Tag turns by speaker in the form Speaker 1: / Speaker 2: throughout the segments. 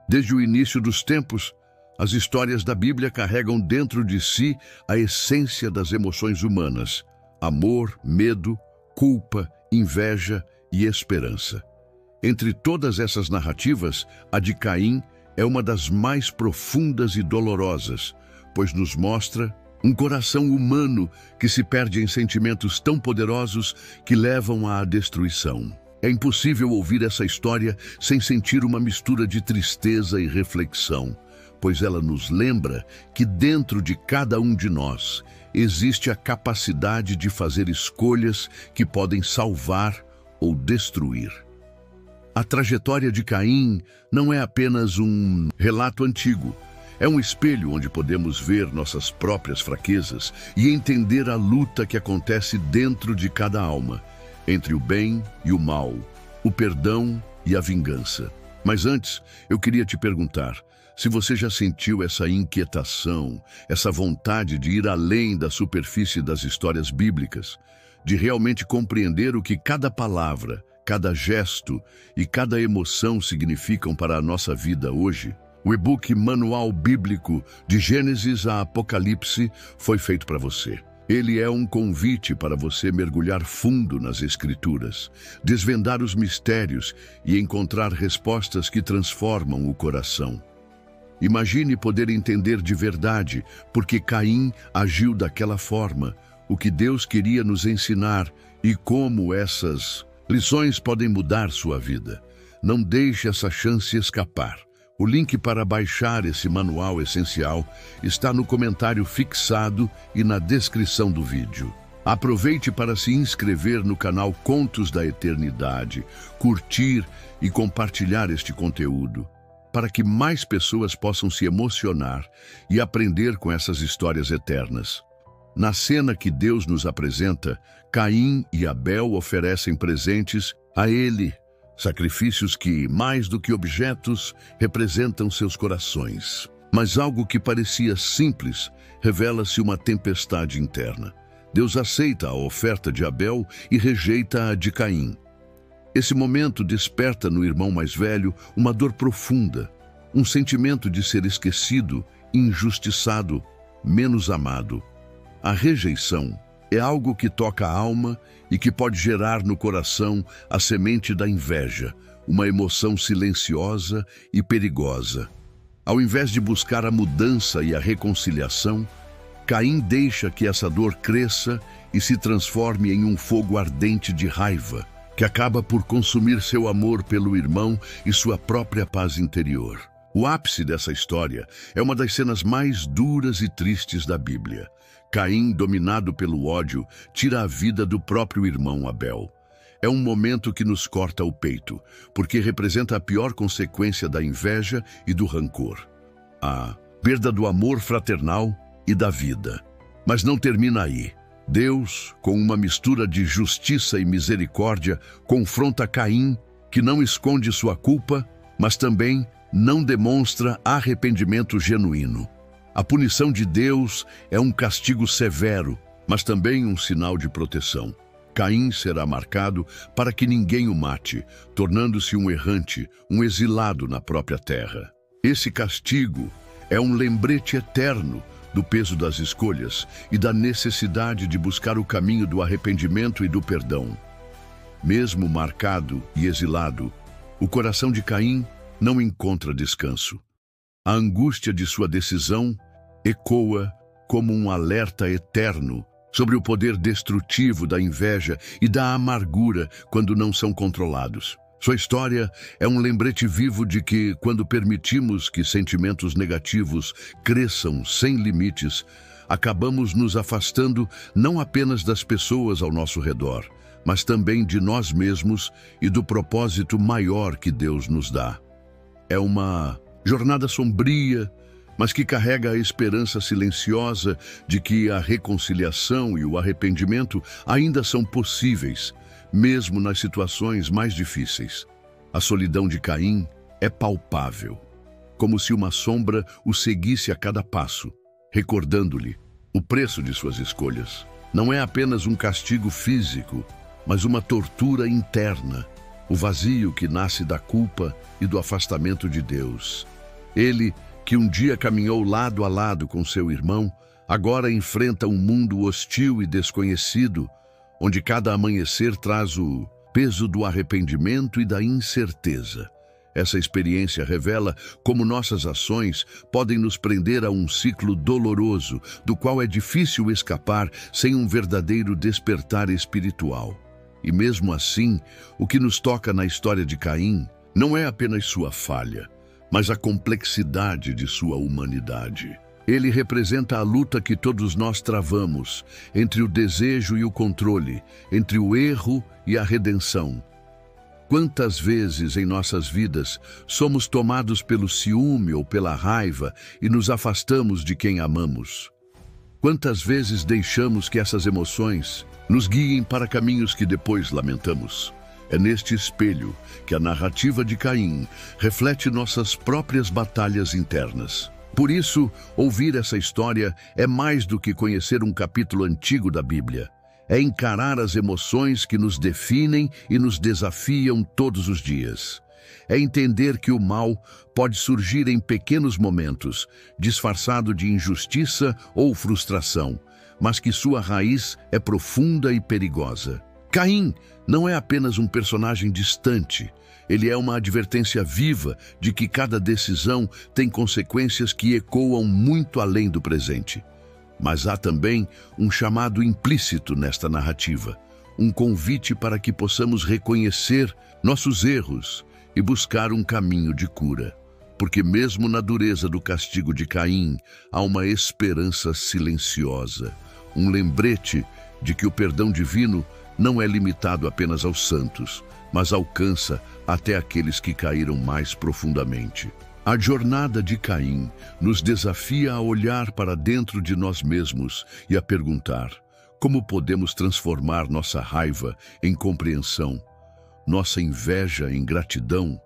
Speaker 1: Desde o início dos tempos, as histórias da Bíblia carregam dentro de si a essência das emoções humanas: amor, medo, culpa, inveja e esperança. Entre todas essas narrativas, a de Caim é uma das mais profundas e dolorosas, pois nos mostra um coração humano que se perde em sentimentos tão poderosos que levam à destruição. É impossível ouvir essa história sem sentir uma mistura de tristeza e reflexão, pois ela nos lembra que dentro de cada um de nós existe a capacidade de fazer escolhas que podem salvar ou destruir. A trajetória de Caim não é apenas um relato antigo. É um espelho onde podemos ver nossas próprias fraquezas e entender a luta que acontece dentro de cada alma, entre o bem e o mal, o perdão e a vingança. Mas antes, eu queria te perguntar se você já sentiu essa inquietação, essa vontade de ir além da superfície das histórias bíblicas, de realmente compreender o que cada palavra, cada gesto e cada emoção significam para a nossa vida hoje. O e-book Manual Bíblico de Gênesis a Apocalipse foi feito para você. Ele é um convite para você mergulhar fundo nas Escrituras, desvendar os mistérios e encontrar respostas que transformam o coração. Imagine poder entender de verdade por que Caim agiu daquela forma, o que Deus queria nos ensinar e como essas lições podem mudar sua vida. Não deixe essa chance escapar. O link para baixar esse manual essencial está no comentário fixado e na descrição do vídeo. Aproveite para se inscrever no canal Contos da Eternidade, curtir e compartilhar este conteúdo, para que mais pessoas possam se emocionar e aprender com essas histórias eternas. Na cena que Deus nos apresenta, Caim e Abel oferecem presentes a ele, sacrifícios que, mais do que objetos, representam seus corações. Mas algo que parecia simples revela-se uma tempestade interna. Deus aceita a oferta de Abel e rejeita a de Caim. Esse momento desperta no irmão mais velho uma dor profunda, um sentimento de ser esquecido, injustiçado, menos amado. A rejeição é algo que toca a alma e que pode gerar no coração a semente da inveja, uma emoção silenciosa e perigosa. Ao invés de buscar a mudança e a reconciliação, Caim deixa que essa dor cresça e se transforme em um fogo ardente de raiva, que acaba por consumir seu amor pelo irmão e sua própria paz interior. O ápice dessa história é uma das cenas mais duras e tristes da Bíblia. Caim, dominado pelo ódio, tira a vida do próprio irmão Abel. É um momento que nos corta o peito, porque representa a pior consequência da inveja e do rancor. A perda do amor fraternal e da vida. Mas não termina aí. Deus, com uma mistura de justiça e misericórdia, confronta Caim, que não esconde sua culpa, mas também não demonstra arrependimento genuíno. A punição de Deus é um castigo severo, mas também um sinal de proteção. Caim será marcado para que ninguém o mate, tornando-se um errante, um exilado na própria terra. Esse castigo é um lembrete eterno do peso das escolhas e da necessidade de buscar o caminho do arrependimento e do perdão. Mesmo marcado e exilado, o coração de Caim não encontra descanso. A angústia de sua decisão ecoa como um alerta eterno sobre o poder destrutivo da inveja e da amargura quando não são controlados. Sua história é um lembrete vivo de que, quando permitimos que sentimentos negativos cresçam sem limites, acabamos nos afastando não apenas das pessoas ao nosso redor, mas também de nós mesmos e do propósito maior que Deus nos dá. É uma jornada sombria, mas que carrega a esperança silenciosa de que a reconciliação e o arrependimento ainda são possíveis, mesmo nas situações mais difíceis. A solidão de Caim é palpável, como se uma sombra o seguisse a cada passo, recordando-lhe o preço de suas escolhas. Não é apenas um castigo físico, mas uma tortura interna, o vazio que nasce da culpa e do afastamento de Deus. Ele, que um dia caminhou lado a lado com seu irmão, agora enfrenta um mundo hostil e desconhecido, onde cada amanhecer traz o peso do arrependimento e da incerteza. Essa experiência revela como nossas ações podem nos prender a um ciclo doloroso, do qual é difícil escapar sem um verdadeiro despertar espiritual. E mesmo assim, o que nos toca na história de Caim não é apenas sua falha, mas a complexidade de sua humanidade. Ele representa a luta que todos nós travamos entre o desejo e o controle, entre o erro e a redenção. Quantas vezes em nossas vidas somos tomados pelo ciúme ou pela raiva e nos afastamos de quem amamos? Quantas vezes deixamos que essas emoções nos guiem para caminhos que depois lamentamos? É neste espelho que a narrativa de Caim reflete nossas próprias batalhas internas. Por isso, ouvir essa história é mais do que conhecer um capítulo antigo da Bíblia. É encarar as emoções que nos definem e nos desafiam todos os dias. É entender que o mal pode surgir em pequenos momentos, disfarçado de injustiça ou frustração, mas que sua raiz é profunda e perigosa. Caim não é apenas um personagem distante. Ele é uma advertência viva de que cada decisão tem consequências que ecoam muito além do presente. Mas há também um chamado implícito nesta narrativa, um convite para que possamos reconhecer nossos erros e buscar um caminho de cura. Porque mesmo na dureza do castigo de Caim, há uma esperança silenciosa, um lembrete de que o perdão divino não é limitado apenas aos santos, mas alcança até aqueles que caíram mais profundamente. A jornada de Caim nos desafia a olhar para dentro de nós mesmos e a perguntar: como podemos transformar nossa raiva em compreensão, nossa inveja em gratidão?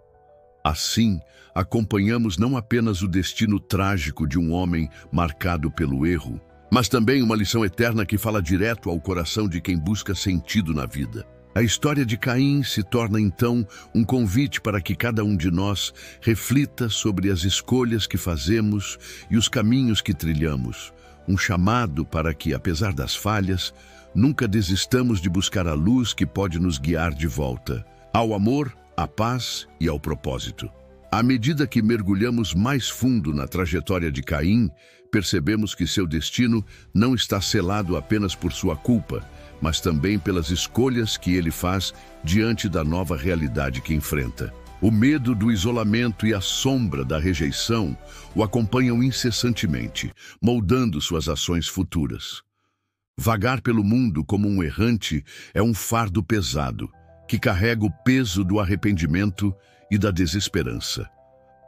Speaker 1: Assim, acompanhamos não apenas o destino trágico de um homem marcado pelo erro, mas também uma lição eterna que fala direto ao coração de quem busca sentido na vida. A história de Caim se torna, então, um convite para que cada um de nós reflita sobre as escolhas que fazemos e os caminhos que trilhamos. Um chamado para que, apesar das falhas, nunca desistamos de buscar a luz que pode nos guiar de volta ao amor, à paz e ao propósito. À medida que mergulhamos mais fundo na trajetória de Caim, percebemos que seu destino não está selado apenas por sua culpa, mas também pelas escolhas que ele faz diante da nova realidade que enfrenta. O medo do isolamento e a sombra da rejeição o acompanham incessantemente, moldando suas ações futuras. Vagar pelo mundo como um errante é um fardo pesado, que carrega o peso do arrependimento e da desesperança.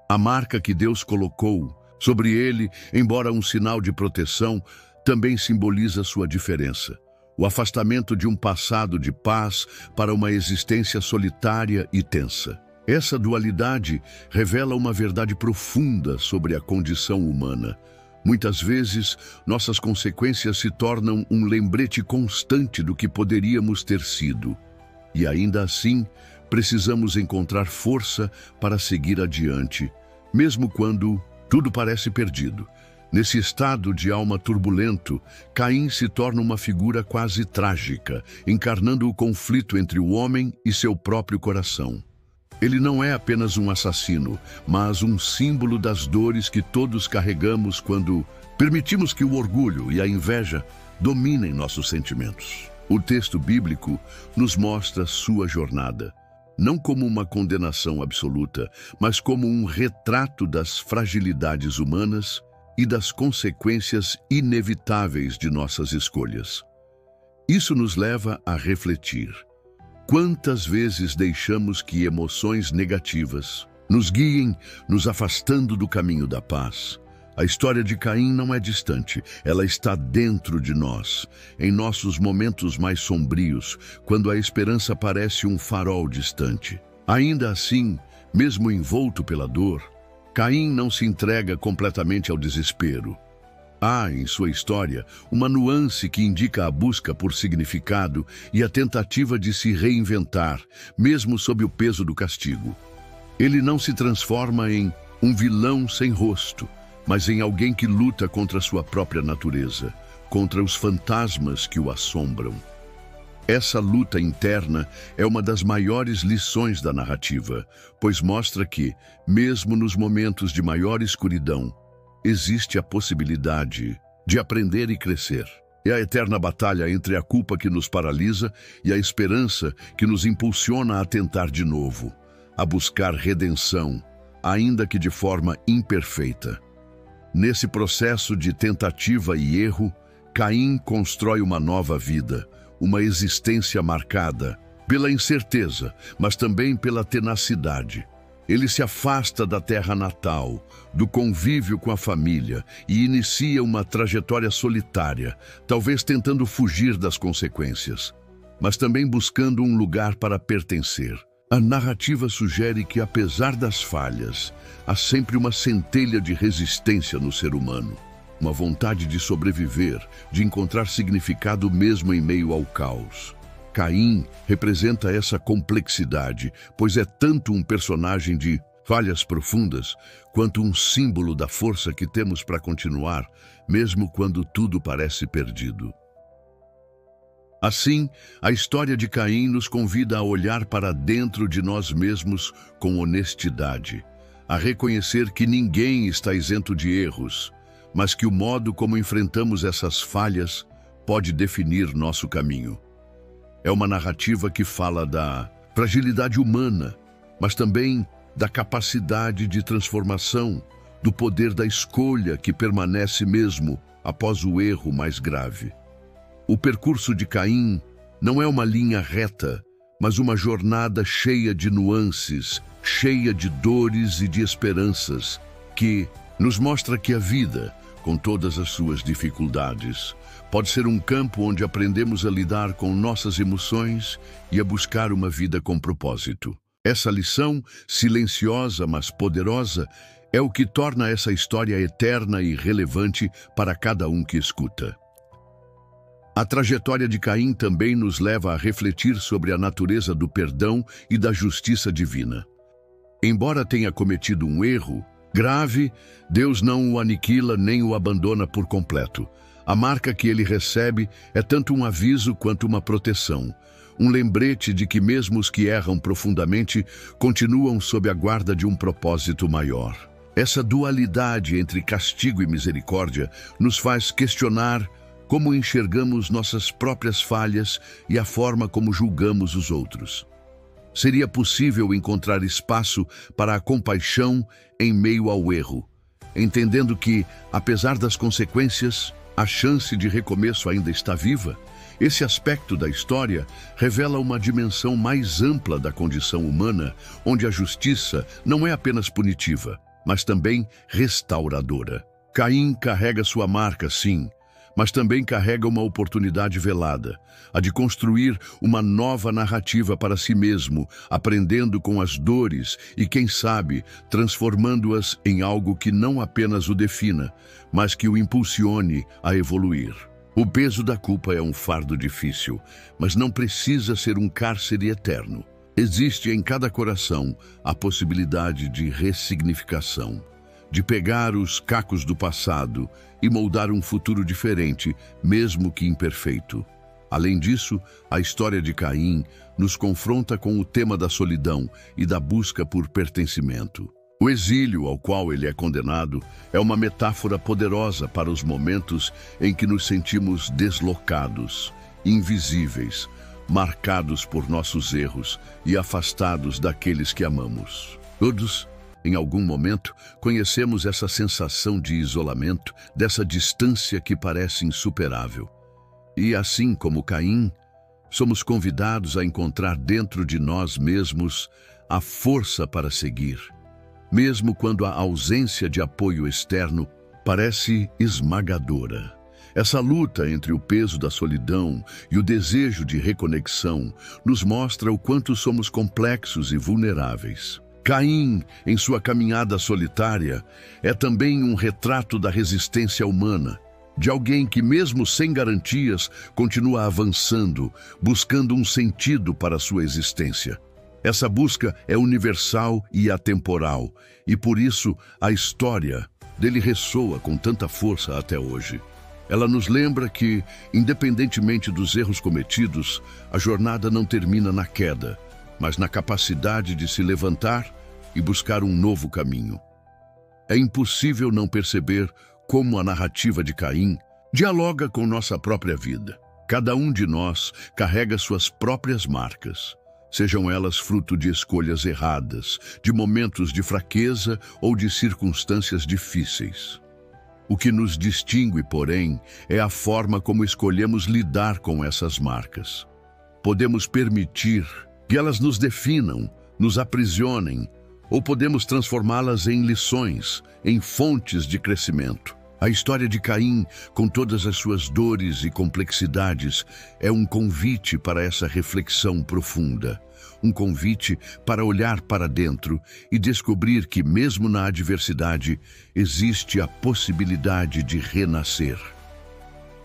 Speaker 1: A marca que Deus colocou sobre ele, embora um sinal de proteção, também simboliza sua diferença. O afastamento de um passado de paz para uma existência solitária e tensa. Essa dualidade revela uma verdade profunda sobre a condição humana. Muitas vezes, nossas consequências se tornam um lembrete constante do que poderíamos ter sido. E ainda assim, precisamos encontrar força para seguir adiante, mesmo quando tudo parece perdido. Nesse estado de alma turbulento, Caim se torna uma figura quase trágica, encarnando o conflito entre o homem e seu próprio coração. Ele não é apenas um assassino, mas um símbolo das dores que todos carregamos quando permitimos que o orgulho e a inveja dominem nossos sentimentos. O texto bíblico nos mostra sua jornada, não como uma condenação absoluta, mas como um retrato das fragilidades humanas e das consequências inevitáveis de nossas escolhas. Isso nos leva a refletir. Quantas vezes deixamos que emoções negativas nos guiem, nos afastando do caminho da paz? A história de Caim não é distante, ela está dentro de nós, em nossos momentos mais sombrios, quando a esperança parece um farol distante. Ainda assim, mesmo envolto pela dor, Caim não se entrega completamente ao desespero. Há, em sua história, uma nuance que indica a busca por significado e a tentativa de se reinventar, mesmo sob o peso do castigo. Ele não se transforma em um vilão sem rosto, mas em alguém que luta contra sua própria natureza, contra os fantasmas que o assombram. Essa luta interna é uma das maiores lições da narrativa, pois mostra que, mesmo nos momentos de maior escuridão, existe a possibilidade de aprender e crescer. É a eterna batalha entre a culpa que nos paralisa e a esperança que nos impulsiona a tentar de novo, a buscar redenção, ainda que de forma imperfeita. Nesse processo de tentativa e erro, Caim constrói uma nova vida, uma existência marcada pela incerteza, mas também pela tenacidade. Ele se afasta da terra natal, do convívio com a família e inicia uma trajetória solitária, talvez tentando fugir das consequências, mas também buscando um lugar para pertencer. A narrativa sugere que, apesar das falhas, há sempre uma centelha de resistência no ser humano, uma vontade de sobreviver, de encontrar significado mesmo em meio ao caos. Caim representa essa complexidade, pois é tanto um personagem de falhas profundas, quanto um símbolo da força que temos para continuar, mesmo quando tudo parece perdido. Assim, a história de Caim nos convida a olhar para dentro de nós mesmos com honestidade, a reconhecer que ninguém está isento de erros, mas que o modo como enfrentamos essas falhas pode definir nosso caminho. É uma narrativa que fala da fragilidade humana, mas também da capacidade de transformação, do poder da escolha que permanece mesmo após o erro mais grave. O percurso de Caim não é uma linha reta, mas uma jornada cheia de nuances, cheia de dores e de esperanças, que nos mostra que a vida, com todas as suas dificuldades, pode ser um campo onde aprendemos a lidar com nossas emoções e a buscar uma vida com propósito. Essa lição, silenciosa mas poderosa, é o que torna essa história eterna e relevante para cada um que escuta. A trajetória de Caim também nos leva a refletir sobre a natureza do perdão e da justiça divina. Embora tenha cometido um erro grave, Deus não o aniquila nem o abandona por completo. A marca que ele recebe é tanto um aviso quanto uma proteção, um lembrete de que mesmo os que erram profundamente continuam sob a guarda de um propósito maior. Essa dualidade entre castigo e misericórdia nos faz questionar como enxergamos nossas próprias falhas e a forma como julgamos os outros. Seria possível encontrar espaço para a compaixão em meio ao erro, entendendo que, apesar das consequências, a chance de recomeço ainda está viva? Esse aspecto da história revela uma dimensão mais ampla da condição humana, onde a justiça não é apenas punitiva, mas também restauradora. Caim carrega sua marca, sim, mas também carrega uma oportunidade velada, a de construir uma nova narrativa para si mesmo, aprendendo com as dores e, quem sabe, transformando-as em algo que não apenas o defina, mas que o impulsione a evoluir. O peso da culpa é um fardo difícil, mas não precisa ser um cárcere eterno. Existe em cada coração a possibilidade de ressignificação, de pegar os cacos do passado e moldar um futuro diferente, mesmo que imperfeito. Além disso, a história de Caim nos confronta com o tema da solidão e da busca por pertencimento. O exílio ao qual ele é condenado é uma metáfora poderosa para os momentos em que nos sentimos deslocados, invisíveis, marcados por nossos erros e afastados daqueles que amamos. Todos, em algum momento, conhecemos essa sensação de isolamento, dessa distância que parece insuperável. E assim como Caim, somos convidados a encontrar dentro de nós mesmos a força para seguir, mesmo quando a ausência de apoio externo parece esmagadora. Essa luta entre o peso da solidão e o desejo de reconexão nos mostra o quanto somos complexos e vulneráveis. Caim, em sua caminhada solitária, é também um retrato da resistência humana, de alguém que, mesmo sem garantias, continua avançando, buscando um sentido para sua existência. Essa busca é universal e atemporal, e por isso a história dele ressoa com tanta força até hoje. Ela nos lembra que, independentemente dos erros cometidos, a jornada não termina na queda, mas na capacidade de se levantar e buscar um novo caminho. É impossível não perceber como a narrativa de Caim dialoga com nossa própria vida. Cada um de nós carrega suas próprias marcas, sejam elas fruto de escolhas erradas, de momentos de fraqueza ou de circunstâncias difíceis. O que nos distingue, porém, é a forma como escolhemos lidar com essas marcas. Podemos permitir que elas nos definam, nos aprisionem, ou podemos transformá-las em lições, em fontes de crescimento. A história de Caim, com todas as suas dores e complexidades, é um convite para essa reflexão profunda. Um convite para olhar para dentro e descobrir que, mesmo na adversidade, existe a possibilidade de renascer.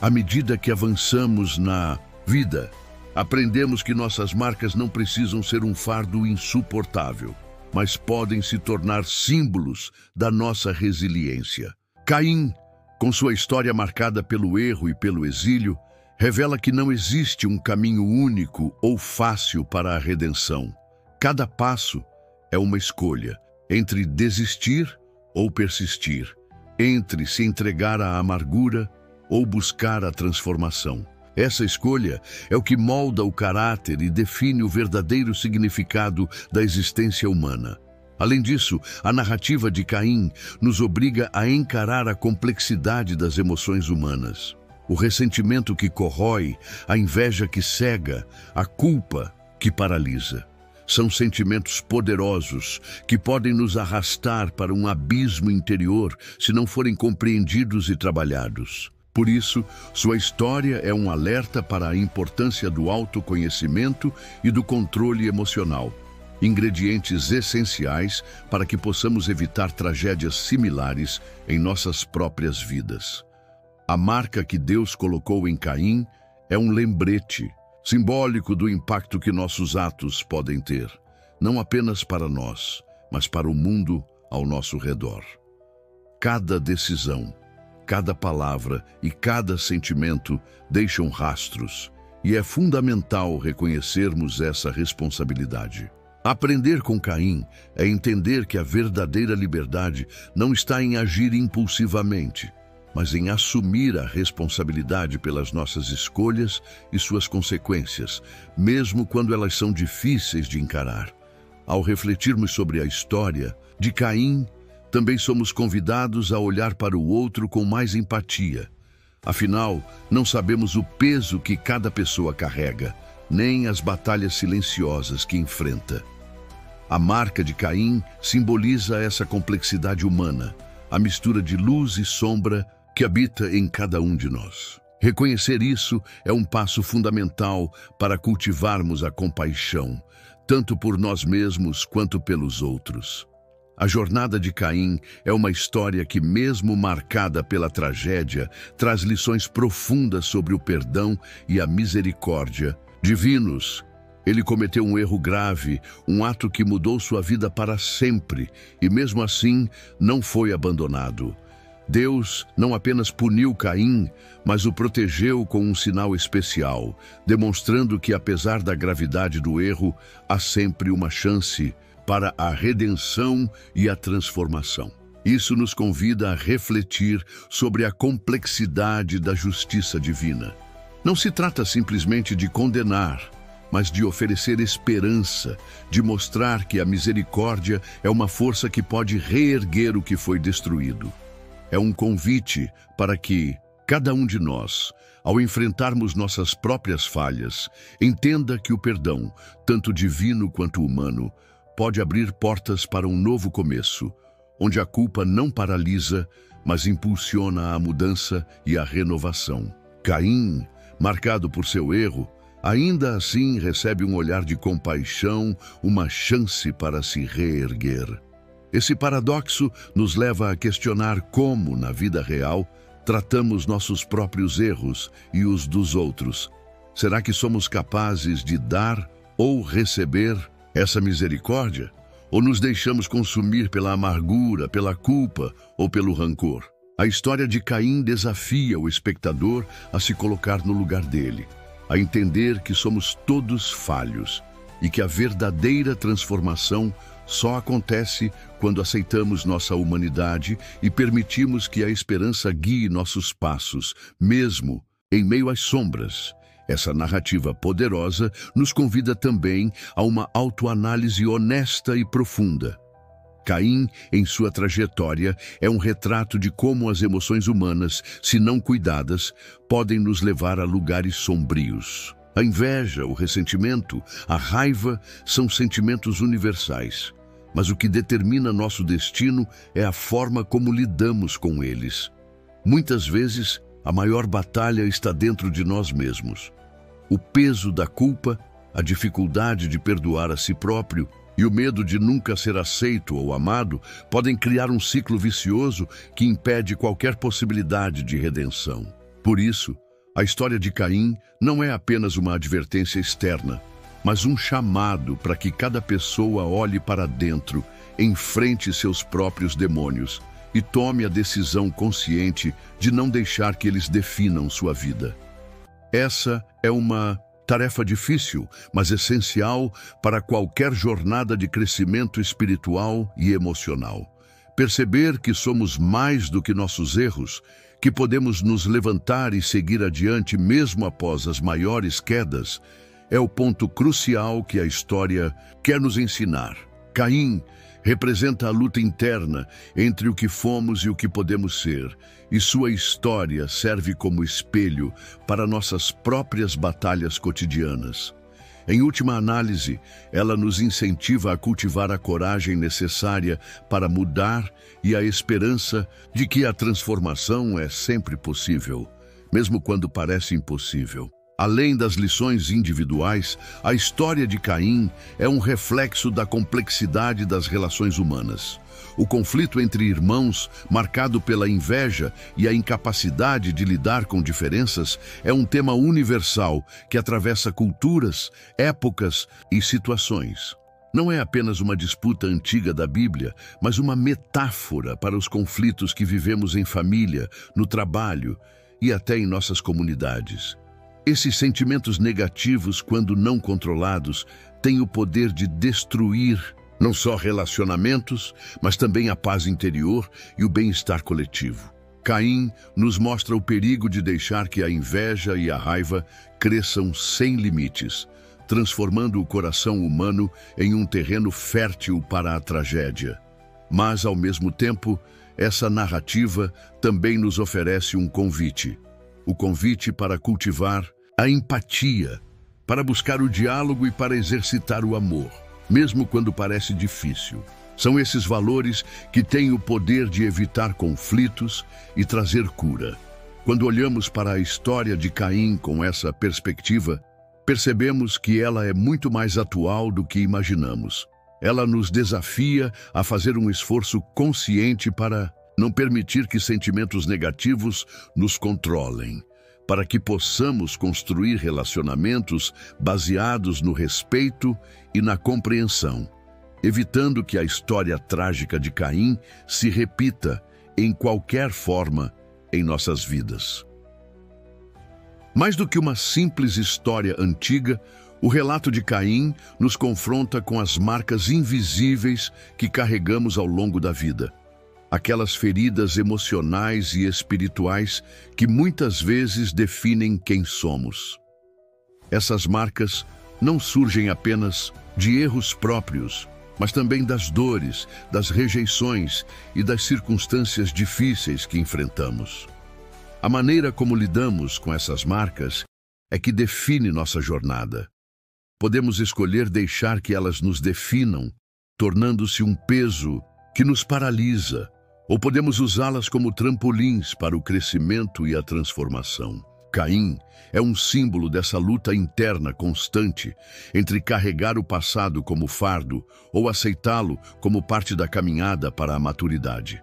Speaker 1: À medida que avançamos na vida, aprendemos que nossas marcas não precisam ser um fardo insuportável, mas podem se tornar símbolos da nossa resiliência. Caim, com sua história marcada pelo erro e pelo exílio, revela que não existe um caminho único ou fácil para a redenção. Cada passo é uma escolha entre desistir ou persistir, entre se entregar à amargura ou buscar a transformação. Essa escolha é o que molda o caráter e define o verdadeiro significado da existência humana. Além disso, a narrativa de Caim nos obriga a encarar a complexidade das emoções humanas. O ressentimento que corrói, a inveja que cega, a culpa que paralisa. São sentimentos poderosos que podem nos arrastar para um abismo interior se não forem compreendidos e trabalhados. Por isso, sua história é um alerta para a importância do autoconhecimento e do controle emocional, ingredientes essenciais para que possamos evitar tragédias similares em nossas próprias vidas. A marca que Deus colocou em Caim é um lembrete, simbólico do impacto que nossos atos podem ter, não apenas para nós, mas para o mundo ao nosso redor. Cada decisão, cada palavra e cada sentimento deixam rastros, e é fundamental reconhecermos essa responsabilidade. Aprender com Caim é entender que a verdadeira liberdade não está em agir impulsivamente, mas em assumir a responsabilidade pelas nossas escolhas e suas consequências, mesmo quando elas são difíceis de encarar. Ao refletirmos sobre a história de Caim, também somos convidados a olhar para o outro com mais empatia. Afinal, não sabemos o peso que cada pessoa carrega, nem as batalhas silenciosas que enfrenta. A marca de Caim simboliza essa complexidade humana, a mistura de luz e sombra que habita em cada um de nós. Reconhecer isso é um passo fundamental para cultivarmos a compaixão, tanto por nós mesmos quanto pelos outros. A jornada de Caim é uma história que, mesmo marcada pela tragédia, traz lições profundas sobre o perdão e a misericórdia divinos. Ele cometeu um erro grave, um ato que mudou sua vida para sempre, e mesmo assim não foi abandonado. Deus não apenas puniu Caim, mas o protegeu com um sinal especial, demonstrando que, apesar da gravidade do erro, há sempre uma chance para a redenção e a transformação. Isso nos convida a refletir sobre a complexidade da justiça divina. Não se trata simplesmente de condenar, mas de oferecer esperança, de mostrar que a misericórdia é uma força que pode reerguer o que foi destruído. É um convite para que cada um de nós, ao enfrentarmos nossas próprias falhas, entenda que o perdão, tanto divino quanto humano, pode abrir portas para um novo começo, onde a culpa não paralisa, mas impulsiona a mudança e a renovação. Caim, marcado por seu erro, ainda assim recebe um olhar de compaixão, uma chance para se reerguer. Esse paradoxo nos leva a questionar como, na vida real, tratamos nossos próprios erros e os dos outros. Será que somos capazes de dar ou receber essa misericórdia? Ou nos deixamos consumir pela amargura, pela culpa ou pelo rancor? A história de Caim desafia o espectador a se colocar no lugar dele, a entender que somos todos falhos e que a verdadeira transformação só acontece quando aceitamos nossa humanidade e permitimos que a esperança guie nossos passos, mesmo em meio às sombras. Essa narrativa poderosa nos convida também a uma autoanálise honesta e profunda. Caim, em sua trajetória, é um retrato de como as emoções humanas, se não cuidadas, podem nos levar a lugares sombrios. A inveja, o ressentimento, a raiva são sentimentos universais, mas o que determina nosso destino é a forma como lidamos com eles. Muitas vezes, a maior batalha está dentro de nós mesmos. O peso da culpa, a dificuldade de perdoar a si próprio e o medo de nunca ser aceito ou amado podem criar um ciclo vicioso que impede qualquer possibilidade de redenção. Por isso, a história de Caim não é apenas uma advertência externa, mas um chamado para que cada pessoa olhe para dentro, enfrente seus próprios demônios e tome a decisão consciente de não deixar que eles definam sua vida. Essa é uma tarefa difícil, mas essencial para qualquer jornada de crescimento espiritual e emocional. Perceber que somos mais do que nossos erros, que podemos nos levantar e seguir adiante mesmo após as maiores quedas, é o ponto crucial que a história quer nos ensinar. Caim representa a luta interna entre o que fomos e o que podemos ser, e sua história serve como espelho para nossas próprias batalhas cotidianas. Em última análise, ela nos incentiva a cultivar a coragem necessária para mudar e a esperança de que a transformação é sempre possível, mesmo quando parece impossível. Além das lições individuais, a história de Caim é um reflexo da complexidade das relações humanas. O conflito entre irmãos, marcado pela inveja e a incapacidade de lidar com diferenças, é um tema universal que atravessa culturas, épocas e situações. Não é apenas uma disputa antiga da Bíblia, mas uma metáfora para os conflitos que vivemos em família, no trabalho e até em nossas comunidades. Esses sentimentos negativos, quando não controlados, têm o poder de destruir não só relacionamentos, mas também a paz interior e o bem-estar coletivo. Caim nos mostra o perigo de deixar que a inveja e a raiva cresçam sem limites, transformando o coração humano em um terreno fértil para a tragédia. Mas, ao mesmo tempo, essa narrativa também nos oferece um convite. O convite para cultivar a empatia, para buscar o diálogo e para exercitar o amor, mesmo quando parece difícil. São esses valores que têm o poder de evitar conflitos e trazer cura. Quando olhamos para a história de Caim com essa perspectiva, percebemos que ela é muito mais atual do que imaginamos. Ela nos desafia a fazer um esforço consciente para não permitir que sentimentos negativos nos controlem, para que possamos construir relacionamentos baseados no respeito e na compreensão, evitando que a história trágica de Caim se repita em qualquer forma em nossas vidas. Mais do que uma simples história antiga, o relato de Caim nos confronta com as marcas invisíveis que carregamos ao longo da vida. Aquelas feridas emocionais e espirituais que muitas vezes definem quem somos. Essas marcas não surgem apenas de erros próprios, mas também das dores, das rejeições e das circunstâncias difíceis que enfrentamos. A maneira como lidamos com essas marcas é que define nossa jornada. Podemos escolher deixar que elas nos definam, tornando-se um peso que nos paralisa, ou podemos usá-las como trampolins para o crescimento e a transformação. Caim é um símbolo dessa luta interna constante entre carregar o passado como fardo ou aceitá-lo como parte da caminhada para a maturidade.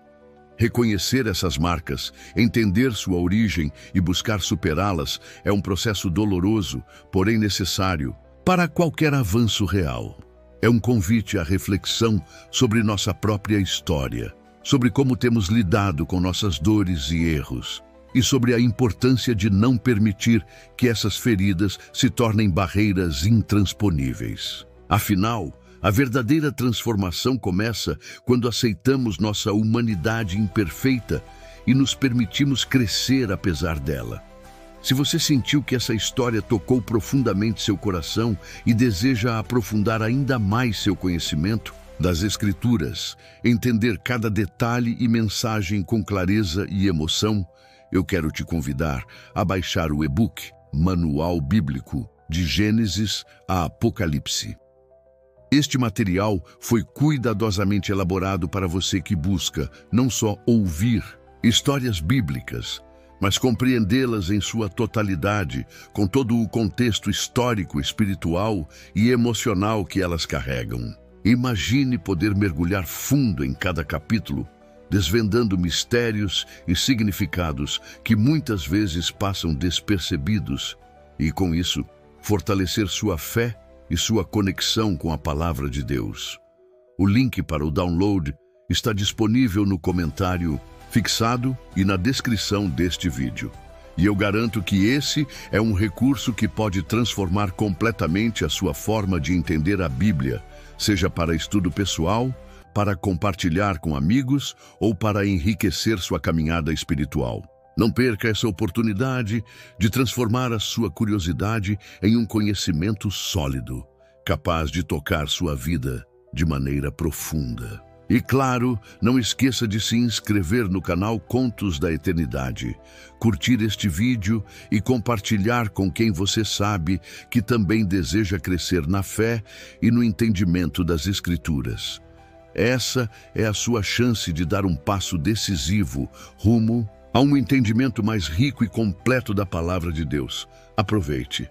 Speaker 1: Reconhecer essas marcas, entender sua origem e buscar superá-las é um processo doloroso, porém necessário, para qualquer avanço real. É um convite à reflexão sobre nossa própria história, sobre como temos lidado com nossas dores e erros, e sobre a importância de não permitir que essas feridas se tornem barreiras intransponíveis. Afinal, a verdadeira transformação começa quando aceitamos nossa humanidade imperfeita e nos permitimos crescer apesar dela. Se você sentiu que essa história tocou profundamente seu coração e deseja aprofundar ainda mais seu conhecimento das Escrituras, entender cada detalhe e mensagem com clareza e emoção, eu quero te convidar a baixar o e-book Manual Bíblico de Gênesis a Apocalipse. Este material foi cuidadosamente elaborado para você que busca não só ouvir histórias bíblicas, mas compreendê-las em sua totalidade, com todo o contexto histórico, espiritual e emocional que elas carregam. Imagine poder mergulhar fundo em cada capítulo, desvendando mistérios e significados que muitas vezes passam despercebidos e, com isso, fortalecer sua fé e sua conexão com a Palavra de Deus. O link para o download está disponível no comentário fixado e na descrição deste vídeo. E eu garanto que esse é um recurso que pode transformar completamente a sua forma de entender a Bíblia, seja para estudo pessoal, para compartilhar com amigos ou para enriquecer sua caminhada espiritual. Não perca essa oportunidade de transformar a sua curiosidade em um conhecimento sólido, capaz de tocar sua vida de maneira profunda. E claro, não esqueça de se inscrever no canal Contos da Eternidade, curtir este vídeo e compartilhar com quem você sabe que também deseja crescer na fé e no entendimento das Escrituras. Essa é a sua chance de dar um passo decisivo rumo a um entendimento mais rico e completo da Palavra de Deus. Aproveite!